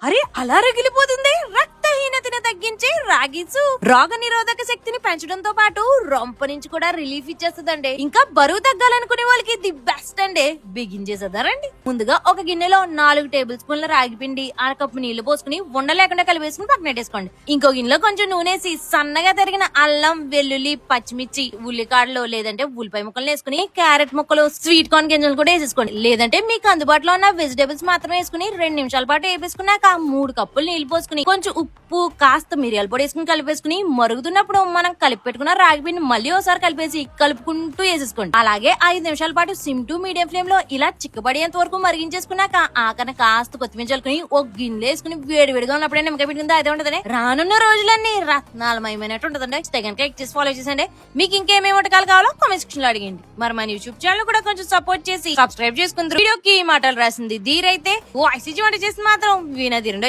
అరే అలా రగిలిపోతుంది. రక్తహీనతను తగ్గించే రాగిసు రోగ నిరోధక శక్తిని పెంచడంతో పాటు రొంప నుంచి కూడా రిలీఫ్ ఇచ్చేస్తుందండి. ఇంకా బరువు తగ్గాలనుకునే వాళ్ళకి ది బెస్ట్ అండి. బిగించేసేదారండి. ముందుగా ఒక గిన్నెలో 4 టేబుల్ స్పూన్ల రాగి పిండి, అరకప్పు నీళ్లు పోసుకుని ఉండలేకుండా కలిపేసుకుని పక్కన పెట్టేసుకోండి. ఇంకో గిన్నెలో కొంచెం నూనెసి సన్నగా తరిగిన అల్లం, వెల్లుల్లి, పచ్చిమిర్చి, ఉల్లికాడలు లేదంటే ఉల్లిపాయ ముక్కలు వేసుకుని క్యారెట్ ముక్కలు, స్వీట్ కార్న్ గింజలు కూడా వేసేసుకోండి. లేదంటే మీకు అందుబాటులో ఉన్న వెజిటేబుల్స్ మాత్రమే వేసుకుని 2 నిమిషాల పాటు వేపేసుకున్నాక 3 కప్పులు నీళ్లు పోసుకుని కొంచెం ఉప్పు, కాస్త మిరియాల పొడి వేసుకుని కలిపేసుకుని మరుగుతున్నప్పుడు మనం కలిపి పెట్టుకున్న రాగి పిండి మళ్ళీ ఒకసారి కలిపేసి కలుపుకుంటూ వేసేసుకోండి. అలాగే 5 నిమిషాల పాటు సిమ్ టు మీడియం ఫ్లేమ్ లో ఇలా చిక్కబడేంత వరకు మరిగించేసుకున్నాక ఆకన కాస్త కొత్తిమీర చల్లుకుని ఒక గిన్నె వేసుకుని వేడివేడిగా ఉన్నప్పుడే నిమ్మకాయ పిండి అదే ఉంటదండి. రానున్న రోజులన్నీ రత్నాలమయమైనట్టు ఉంటదండి. ఫాలో చేసండి. మీకు ఇంకేమేమి వంటకాలు కావాలో కామెంట్ సెక్షన్ లో అడిగండి. మరి మన యూట్యూబ్ ఛానల్ కూడా కొంచెం సపోర్ట్ చేసి సబ్స్క్రైబ్ చేసుకుంటారు. వీడియోకి మాటలు రాసింది ధీరైతే వాయిస్ వంట చేసి మాత్రం వీణా తీరండి.